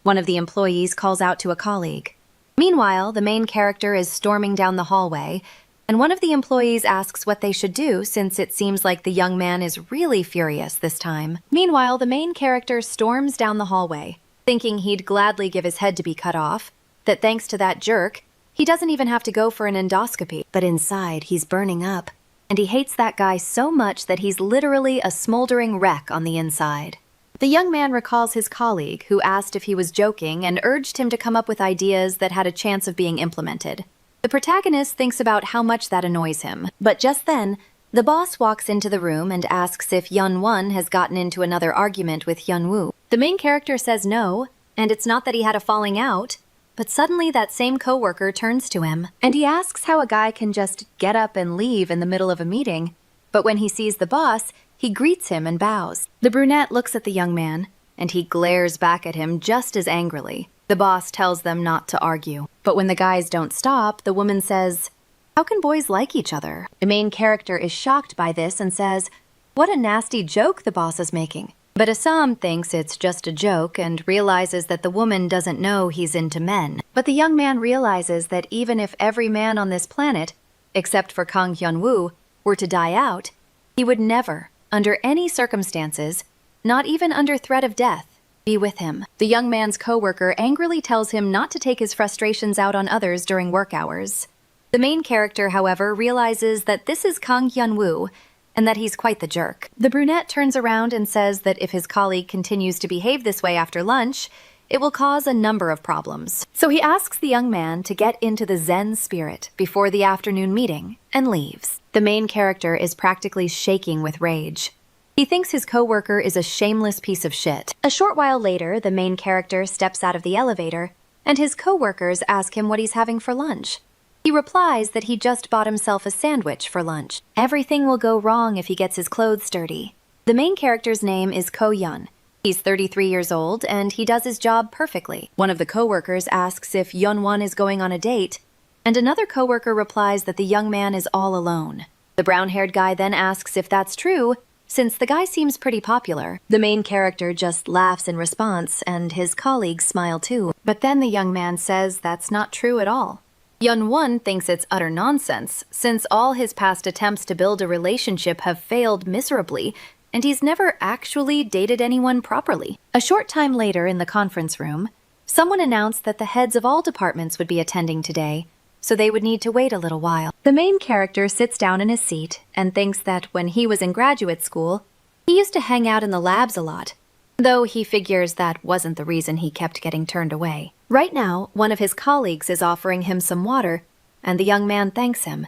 one of the employees calls out to a colleague. Meanwhile, the main character is storming down the hallway, and one of the employees asks what they should do since it seems like the young man is really furious this time. Meanwhile, the main character storms down the hallway, thinking he'd gladly give his head to be cut off, that thanks to that jerk, he doesn't even have to go for an endoscopy. But inside, he's burning up, and he hates that guy so much that he's literally a smoldering wreck on the inside. The young man recalls his colleague, who asked if he was joking and urged him to come up with ideas that had a chance of being implemented. The protagonist thinks about how much that annoys him, but just then, the boss walks into the room and asks if Hyun-won has gotten into another argument with Hyun-woo. The main character says no, and it's not that he had a falling out, but suddenly that same coworker turns to him, and he asks how a guy can just get up and leave in the middle of a meeting, but when he sees the boss, he greets him and bows. The brunette looks at the young man, and he glares back at him just as angrily. The boss tells them not to argue, but when the guys don't stop, the woman says, "How can boys like each other?" The main character is shocked by this and says, "What a nasty joke the boss is making." But Assam thinks it's just a joke and realizes that the woman doesn't know he's into men. But the young man realizes that even if every man on this planet, except for Kang Hyun-woo, were to die out, he would never, under any circumstances, not even under threat of death, be with him. The young man's coworker angrily tells him not to take his frustrations out on others during work hours. The main character, however, realizes that this is Kang Hyun-woo and that he's quite the jerk. The brunette turns around and says that if his colleague continues to behave this way after lunch, it will cause a number of problems. So he asks the young man to get into the Zen spirit before the afternoon meeting and leaves. The main character is practically shaking with rage. He thinks his coworker is a shameless piece of shit. A short while later, the main character steps out of the elevator, and his coworkers ask him what he's having for lunch. He replies that he just bought himself a sandwich for lunch. Everything will go wrong if he gets his clothes dirty. The main character's name is Ko-yeon. He's 33 years old, and he does his job perfectly. One of the coworkers asks if Hyun-won is going on a date, and another coworker replies that the young man is all alone. The brown-haired guy then asks if that's true, since the guy seems pretty popular. The main character just laughs in response, and his colleagues smile too. But then the young man says that's not true at all. Hyun-won thinks it's utter nonsense, since all his past attempts to build a relationship have failed miserably, and he's never actually dated anyone properly. A short time later in the conference room, someone announced that the heads of all departments would be attending today, so they would need to wait a little while. The main character sits down in his seat and thinks that when he was in graduate school, he used to hang out in the labs a lot, though he figures that wasn't the reason he kept getting turned away. Right now, one of his colleagues is offering him some water, and the young man thanks him.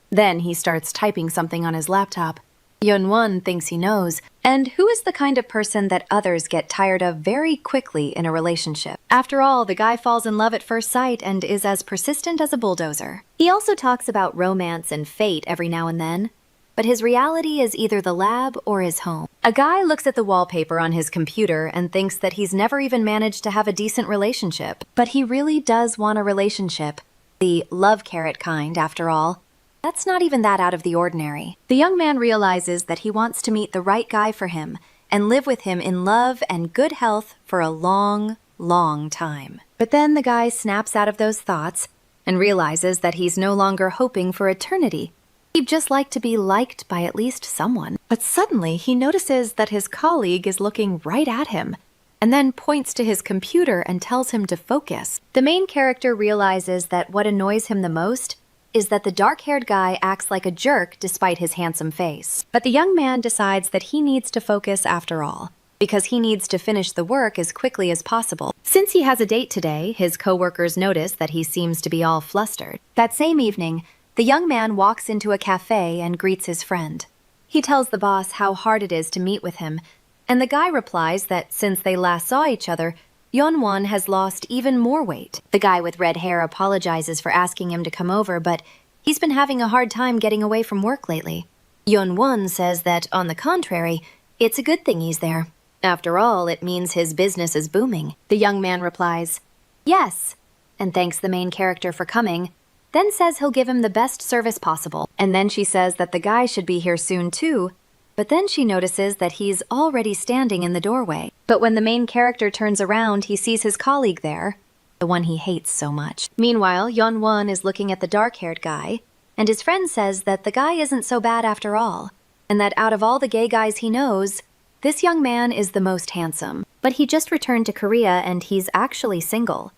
Then he starts typing something on his laptop. Hyun-won thinks he knows, and who is the kind of person that others get tired of very quickly in a relationship. After all, the guy falls in love at first sight and is as persistent as a bulldozer. He also talks about romance and fate every now and then, but his reality is either the lab or his home. A guy looks at the wallpaper on his computer and thinks that he's never even managed to have a decent relationship. But he really does want a relationship. The love carrot kind, after all. That's not even that out of the ordinary. The young man realizes that he wants to meet the right guy for him and live with him in love and good health for a long, long time. But then the guy snaps out of those thoughts and realizes that he's no longer hoping for eternity. He'd just like to be liked by at least someone. But suddenly he notices that his colleague is looking right at him and then points to his computer and tells him to focus. The main character realizes that what annoys him the most is that the dark-haired guy acts like a jerk despite his handsome face. But the young man decides that he needs to focus after all, because he needs to finish the work as quickly as possible. Since he has a date today, his coworkers notice that he seems to be all flustered. That same evening, the young man walks into a cafe and greets his friend. He tells the boss how hard it is to meet with him, and the guy replies that since they last saw each other, Hyun-won has lost even more weight. The guy with red hair apologizes for asking him to come over, but he's been having a hard time getting away from work lately. Hyun-won says that, on the contrary, it's a good thing he's there. After all, it means his business is booming. The young man replies, "Yes," and thanks the main character for coming, then says he'll give him the best service possible. And then she says that the guy should be here soon too, But then she notices that he's already standing in the doorway. But when the main character turns around, he sees his colleague there, the one he hates so much. Meanwhile, Yeon-won is looking at the dark-haired guy, and his friend says that the guy isn't so bad after all, and that out of all the gay guys he knows, this young man is the most handsome. But he just returned to Korea and he's actually single.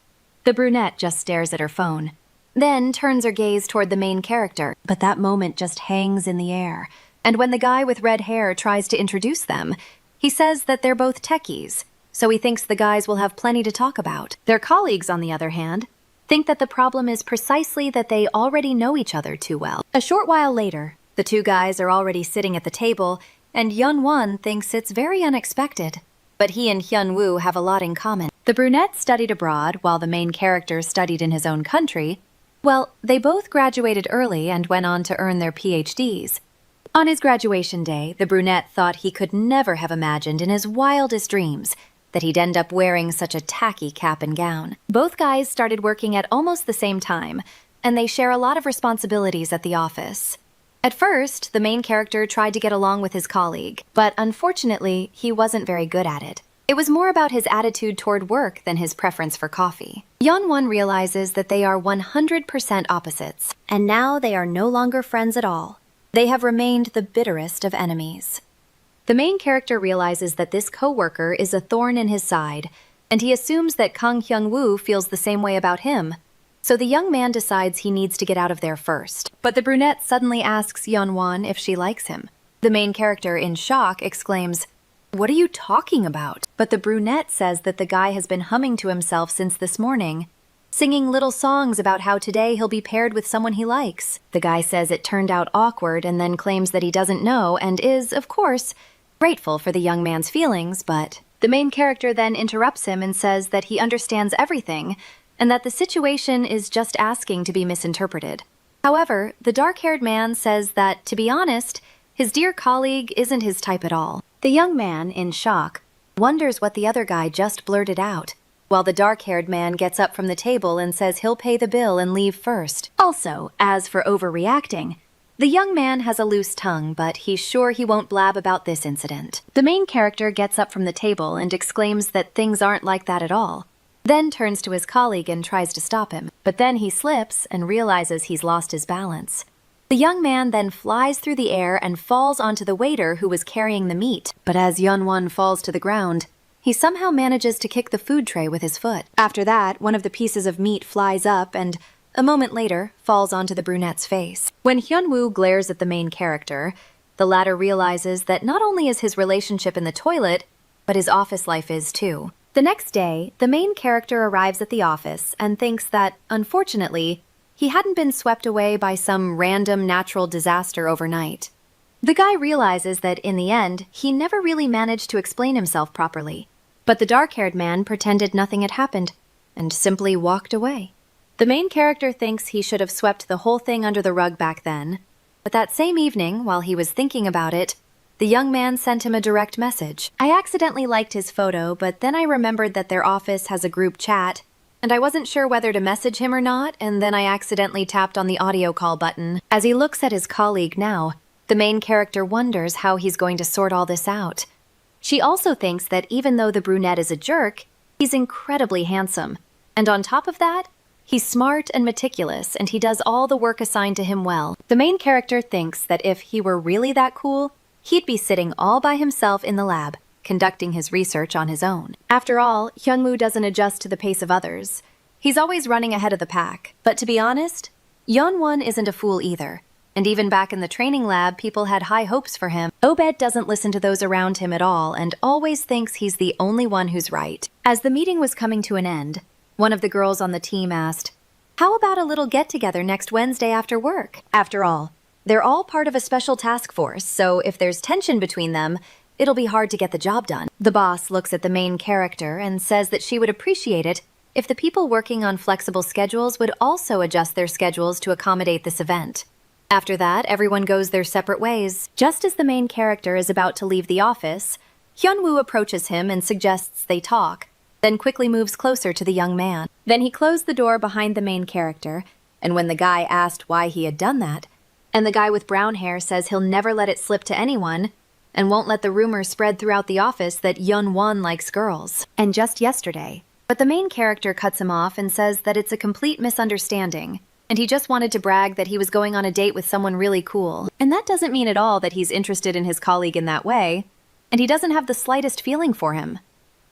The brunette just stares at her phone, then turns her gaze toward the main character, but that moment just hangs in the air. And when the guy with red hair tries to introduce them, he says that they're both techies, so he thinks the guys will have plenty to talk about. Their colleagues, on the other hand, think that the problem is precisely that they already know each other too well. A short while later, the two guys are already sitting at the table, and Yeon-won thinks it's very unexpected. But he and Hyun-woo have a lot in common. The brunette studied abroad while the main character studied in his own country. Well, they both graduated early and went on to earn their PhDs. On his graduation day, the brunette thought he could never have imagined in his wildest dreams that he'd end up wearing such a tacky cap and gown. Both guys started working at almost the same time, and they share a lot of responsibilities at the office. At first, the main character tried to get along with his colleague, but unfortunately, he wasn't very good at it. It was more about his attitude toward work than his preference for coffee. Yeon-won realizes that they are 100% opposites, and now they are no longer friends at all. They have remained the bitterest of enemies. The main character realizes that this co-worker is a thorn in his side, and he assumes that Kang Hyung-woo feels the same way about him. So the young man decides he needs to get out of there first. But the brunette suddenly asks Yeon-won if she likes him. The main character, in shock, exclaims, "What are you talking about?" But the brunette says that the guy has been humming to himself since this morning, singing little songs about how today he'll be paired with someone he likes. The guy says it turned out awkward and then claims that he doesn't know and is, of course, grateful for the young man's feelings, but the main character then interrupts him and says that he understands everything and that the situation is just asking to be misinterpreted. However, the dark-haired man says that, to be honest, his dear colleague isn't his type at all. The young man, in shock, wonders what the other guy just blurted out, while the dark-haired man gets up from the table and says he'll pay the bill and leave first. Also, as for overreacting, the young man has a loose tongue, but he's sure he won't blab about this incident. The main character gets up from the table and exclaims that things aren't like that at all, then turns to his colleague and tries to stop him. But then he slips and realizes he's lost his balance. The young man then flies through the air and falls onto the waiter who was carrying the meat. But as Yeon-won falls to the ground, he somehow manages to kick the food tray with his foot. After that, one of the pieces of meat flies up and, a moment later, falls onto the brunette's face. When Hyun-woo glares at the main character, the latter realizes that not only is his relationship in the toilet, but his office life is too. The next day, the main character arrives at the office and thinks that, unfortunately, he hadn't been swept away by some random natural disaster overnight. The guy realizes that, in the end, he never really managed to explain himself properly. But the dark-haired man pretended nothing had happened and simply walked away. The main character thinks he should have swept the whole thing under the rug back then, but that same evening, while he was thinking about it, the young man sent him a direct message. I accidentally liked his photo, but then I remembered that their office has a group chat, and I wasn't sure whether to message him or not, and then I accidentally tapped on the audio call button. As he looks at his colleague now, the main character wonders how he's going to sort all this out. She also thinks that even though the brunette is a jerk, he's incredibly handsome. And on top of that, he's smart and meticulous, and he does all the work assigned to him well. The main character thinks that if he were really that cool, he'd be sitting all by himself in the lab, conducting his research on his own. After all, Hyun-woo doesn't adjust to the pace of others. He's always running ahead of the pack. But to be honest, Yeon-won isn't a fool either. And even back in the training lab, people had high hopes for him. Obed doesn't listen to those around him at all and always thinks he's the only one who's right. As the meeting was coming to an end, one of the girls on the team asked, "How about a little get-together next Wednesday after work?" After all, they're all part of a special task force, so if there's tension between them, it'll be hard to get the job done. The boss looks at the main character and says that she would appreciate it if the people working on flexible schedules would also adjust their schedules to accommodate this event. After that, everyone goes their separate ways. Just as the main character is about to leave the office, Hyun-woo approaches him and suggests they talk, then quickly moves closer to the young man. Then he closed the door behind the main character, and when the guy asked why he had done that, and the guy with brown hair says he'll never let it slip to anyone, and won't let the rumor spread throughout the office that Hyun-won likes girls. And just yesterday. But the main character cuts him off and says that it's a complete misunderstanding, and he just wanted to brag that he was going on a date with someone really cool. And that doesn't mean at all that he's interested in his colleague in that way, and he doesn't have the slightest feeling for him.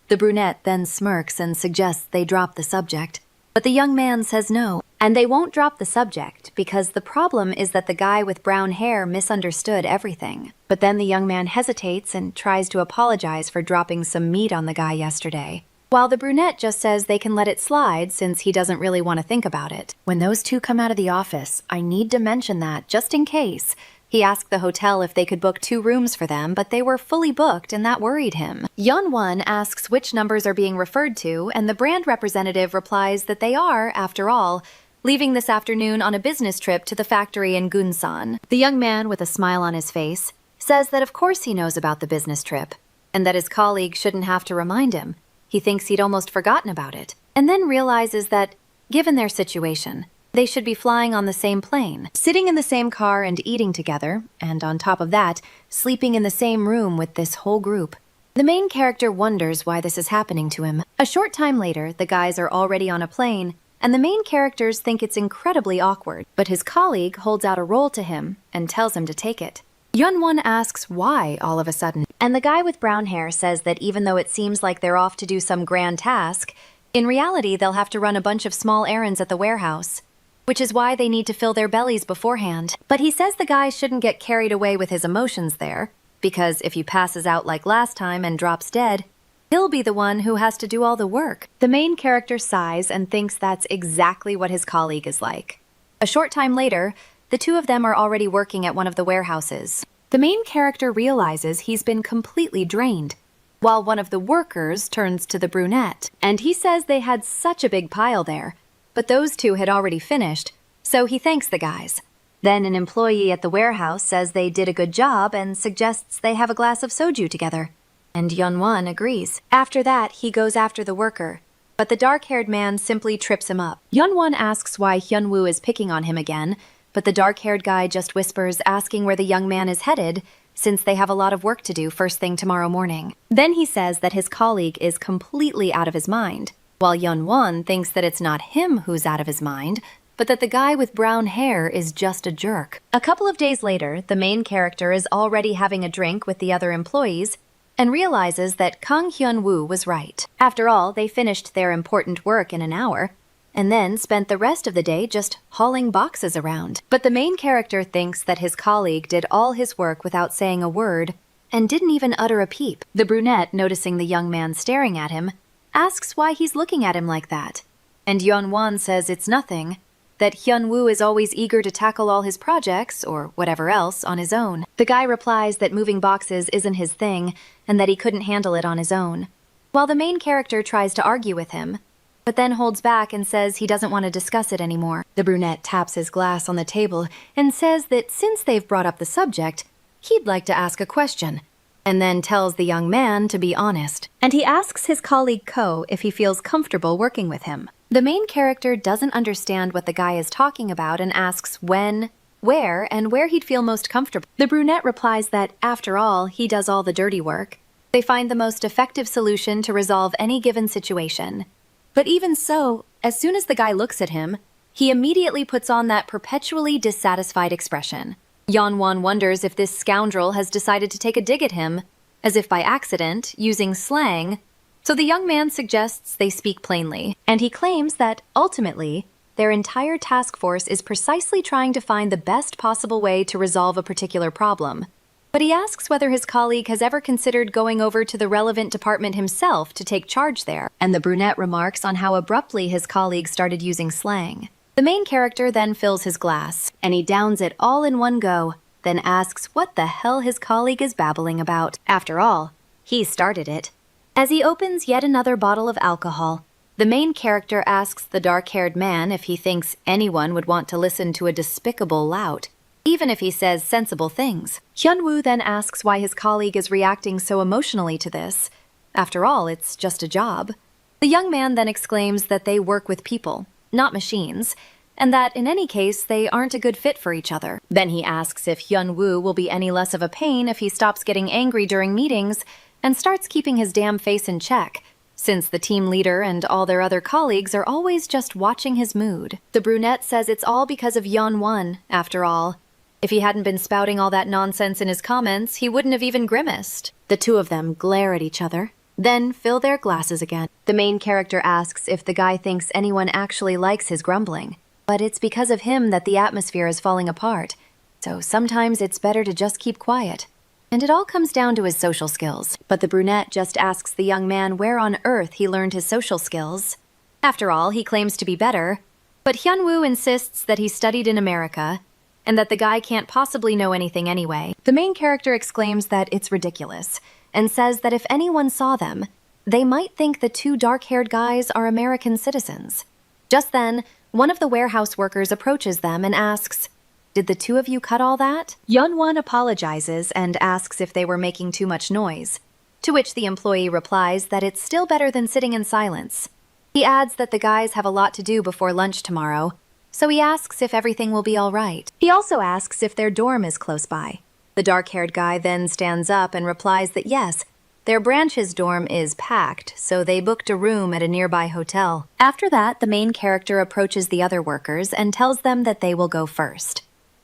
The brunette then smirks and suggests they drop the subject, but the young man says no, and they won't drop the subject because the problem is that the guy with brown hair misunderstood everything. But then the young man hesitates and tries to apologize for dropping some meat on the guy yesterday, while the brunette just says they can let it slide since he doesn't really want to think about it. When those two come out of the office, I need to mention that, just in case. He asked the hotel if they could book 2 rooms for them, but they were fully booked and that worried him. Hyun-won asks which numbers are being referred to, and the brand representative replies that they are, after all, leaving this afternoon on a business trip to the factory in Gunsan. The young man, with a smile on his face, says that of course he knows about the business trip, and that his colleague shouldn't have to remind him. He thinks he'd almost forgotten about it, and then realizes that, given their situation, they should be flying on the same plane, sitting in the same car and eating together, and on top of that, sleeping in the same room with this whole group. The main character wonders why this is happening to him. A short time later, the guys are already on a plane, and the main characters think it's incredibly awkward, but his colleague holds out a role to him and tells him to take it. Hyun-won asks why all of a sudden, and the guy with brown hair says that even though it seems like they're off to do some grand task, in reality they'll have to run a bunch of small errands at the warehouse, which is why they need to fill their bellies beforehand. But he says the guy shouldn't get carried away with his emotions there, because if he passes out like last time and drops dead, he'll be the one who has to do all the work. The main character sighs and thinks that's exactly what his colleague is like. A short time later, the two of them are already working at one of the warehouses. The main character realizes he's been completely drained, while one of the workers turns to the brunette, and he says they had such a big pile there, but those two had already finished, so he thanks the guys. Then an employee at the warehouse says they did a good job and suggests they have a glass of soju together, and Hyun-won agrees. After that, he goes after the worker, but the dark-haired man simply trips him up. Hyun-won asks why Hyun-woo is picking on him again, but the dark-haired guy just whispers, asking where the young man is headed, since they have a lot of work to do first thing tomorrow morning. Then he says that his colleague is completely out of his mind, while Hyun-won thinks that it's not him who's out of his mind, but that the guy with brown hair is just a jerk. A couple of days later, the main character is already having a drink with the other employees and realizes that Kang Hyun-woo was right. After all, they finished their important work in an hour, and then spent the rest of the day just hauling boxes around. But the main character thinks that his colleague did all his work without saying a word and didn't even utter a peep. The brunette, noticing the young man staring at him, asks why he's looking at him like that, and Hyun-won says it's nothing, that Hyun-woo is always eager to tackle all his projects, or whatever else, on his own. The guy replies that moving boxes isn't his thing, and that he couldn't handle it on his own, while the main character tries to argue with him, but then holds back and says he doesn't want to discuss it anymore. The brunette taps his glass on the table and says that since they've brought up the subject, he'd like to ask a question, and then tells the young man to be honest. And he asks his colleague Ko if he feels comfortable working with him. The main character doesn't understand what the guy is talking about and asks when, where, and where he'd feel most comfortable. The brunette replies that, after all, he does all the dirty work. They find the most effective solution to resolve any given situation. But even so, as soon as the guy looks at him, he immediately puts on that perpetually dissatisfied expression. Hyun-won wonders if this scoundrel has decided to take a dig at him, as if by accident, using slang, so the young man suggests they speak plainly, and he claims that, ultimately, their entire task force is precisely trying to find the best possible way to resolve a particular problem. But he asks whether his colleague has ever considered going over to the relevant department himself to take charge there, and the brunette remarks on how abruptly his colleague started using slang. The main character then fills his glass, and he downs it all in one go, then asks what the hell his colleague is babbling about. After all, he started it. As he opens yet another bottle of alcohol, the main character asks the dark-haired man if he thinks anyone would want to listen to a despicable lout, even if he says sensible things. Hyun-woo then asks why his colleague is reacting so emotionally to this. After all, it's just a job. The young man then exclaims that they work with people, not machines, and that in any case, they aren't a good fit for each other. Then he asks if Hyun-woo will be any less of a pain if he stops getting angry during meetings and starts keeping his damn face in check, since the team leader and all their other colleagues are always just watching his mood. The brunette says it's all because of Yeon-won, after all. If he hadn't been spouting all that nonsense in his comments, he wouldn't have even grimaced. The two of them glare at each other, then fill their glasses again. The main character asks if the guy thinks anyone actually likes his grumbling, but it's because of him that the atmosphere is falling apart, so sometimes it's better to just keep quiet. And it all comes down to his social skills. But the brunette just asks the young man where on earth he learned his social skills. After all, he claims to be better, but Hyun-woo insists that he studied in America, and that the guy can't possibly know anything anyway. The main character exclaims that it's ridiculous, and says that if anyone saw them, they might think the two dark-haired guys are American citizens. Just then, one of the warehouse workers approaches them and asks, "Did the two of you cut all that?" Yeon-won apologizes and asks if they were making too much noise, to which the employee replies that it's still better than sitting in silence. He adds that the guys have a lot to do before lunch tomorrow, so he asks if everything will be all right. He also asks if their dorm is close by. The dark-haired guy then stands up and replies that yes, their branch's dorm is packed, so they booked a room at a nearby hotel. After that, the main character approaches the other workers and tells them that they will go first.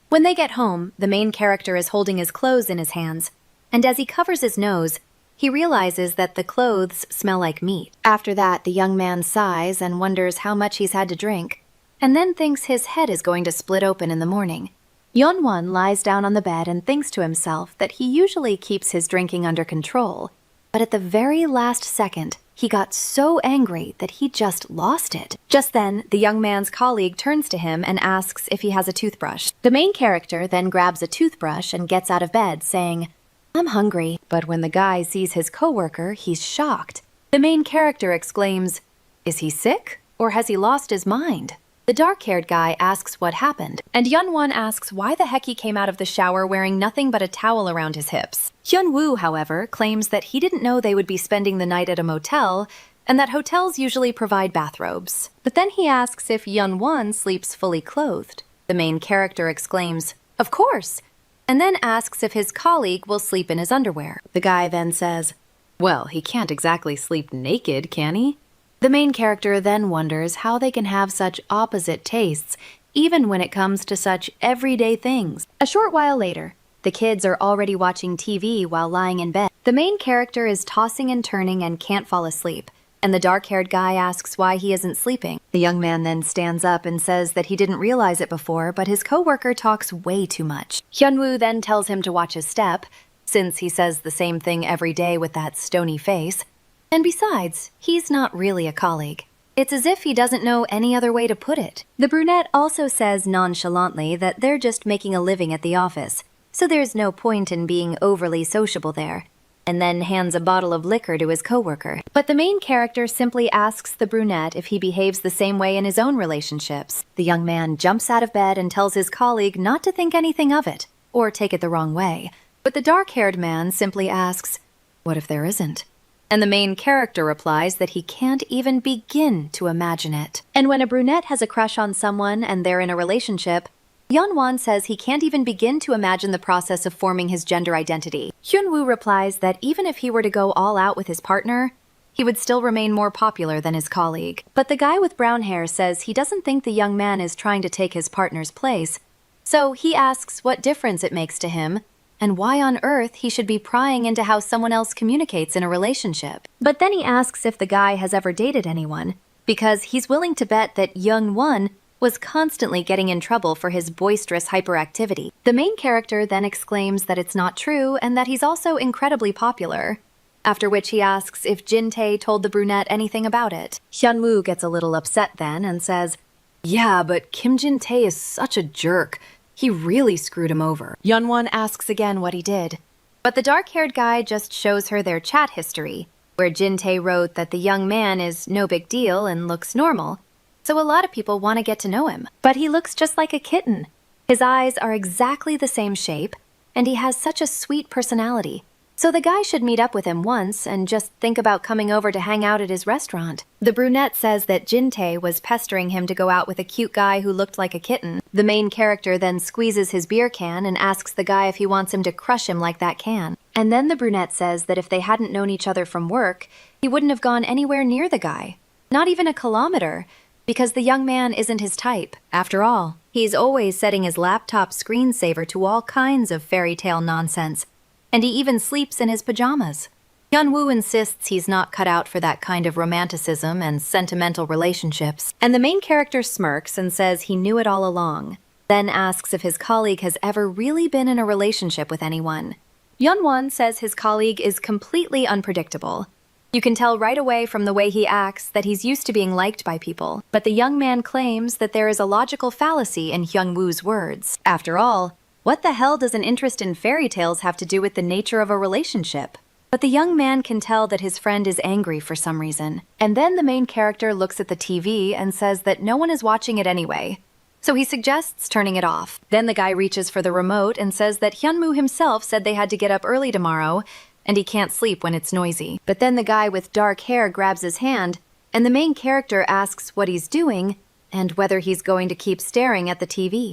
When they get home, the main character is holding his clothes in his hands, and as he covers his nose, he realizes that the clothes smell like meat. After that, the young man sighs and wonders how much he's had to drink, and then thinks his head is going to split open in the morning. Yeon-won lies down on the bed and thinks to himself that he usually keeps his drinking under control, but at the very last second, he got so angry that he just lost it. Just then, the young man's colleague turns to him and asks if he has a toothbrush. The main character then grabs a toothbrush and gets out of bed, saying, "I'm hungry." But when the guy sees his coworker, he's shocked. The main character exclaims, "Is he sick, or has he lost his mind?" The dark-haired guy asks what happened, and Yeon-won asks why the heck he came out of the shower wearing nothing but a towel around his hips. Hyun-woo, however, claims that he didn't know they would be spending the night at a motel, and that hotels usually provide bathrobes. But then he asks if Yeon-won sleeps fully clothed. The main character exclaims, "Of course!" and then asks if his colleague will sleep in his underwear. The guy then says, "Well, he can't exactly sleep naked, can he?" The main character then wonders how they can have such opposite tastes, even when it comes to such everyday things. A short while later, the kids are already watching TV while lying in bed. The main character is tossing and turning and can't fall asleep, and the dark-haired guy asks why he isn't sleeping. The young man then stands up and says that he didn't realize it before, but his coworker talks way too much. Hyun-woo then tells him to watch his step, since he says the same thing every day with that stony face. And besides, he's not really a colleague. It's as if he doesn't know any other way to put it. The brunette also says nonchalantly that they're just making a living at the office, so there's no point in being overly sociable there, and then hands a bottle of liquor to his coworker. But the main character simply asks the brunette if he behaves the same way in his own relationships. The young man jumps out of bed and tells his colleague not to think anything of it, or take it the wrong way. But the dark-haired man simply asks, "What if there isn't?" And the main character replies that he can't even begin to imagine it. And when a brunette has a crush on someone and they're in a relationship, Yeon-won says he can't even begin to imagine the process of forming his gender identity. Hyun-woo replies that even if he were to go all out with his partner, he would still remain more popular than his colleague. But the guy with brown hair says he doesn't think the young man is trying to take his partner's place, so he asks what difference it makes to him, and why on earth he should be prying into how someone else communicates in a relationship. But then he asks if the guy has ever dated anyone, because he's willing to bet that Yeon-won was constantly getting in trouble for his boisterous hyperactivity. The main character then exclaims that it's not true and that he's also incredibly popular, after which he asks if Jin-tae told the brunette anything about it. Hyun-woo gets a little upset then and says, "Yeah, but Kim Jin-tae is such a jerk. He really screwed him over." Yeon-won asks again what he did, but the dark-haired guy just shows her their chat history, where Jin-tae wrote that the young man is no big deal and looks normal, so a lot of people want to get to know him. But he looks just like a kitten. His eyes are exactly the same shape, and he has such a sweet personality. So the guy should meet up with him once and just think about coming over to hang out at his restaurant. The brunette says that Jin-tae was pestering him to go out with a cute guy who looked like a kitten. The main character then squeezes his beer can and asks the guy if he wants him to crush him like that can. And then the brunette says that if they hadn't known each other from work, he wouldn't have gone anywhere near the guy. Not even a kilometer, because the young man isn't his type. After all, he's always setting his laptop screensaver to all kinds of fairy tale nonsense. And he even sleeps in his pajamas. Hyun-woo insists he's not cut out for that kind of romanticism and sentimental relationships, and the main character smirks and says he knew it all along, then asks if his colleague has ever really been in a relationship with anyone. Hyun-won says his colleague is completely unpredictable. You can tell right away from the way he acts that he's used to being liked by people, but the young man claims that there is a logical fallacy in Hyun-woo's words. After all, what the hell does an interest in fairy tales have to do with the nature of a relationship? But the young man can tell that his friend is angry for some reason. And then the main character looks at the TV and says that no one is watching it anyway. So he suggests turning it off. Then the guy reaches for the remote and says that Hyun-woo himself said they had to get up early tomorrow, and he can't sleep when it's noisy. But then the guy with dark hair grabs his hand, and the main character asks what he's doing and whether he's going to keep staring at the TV.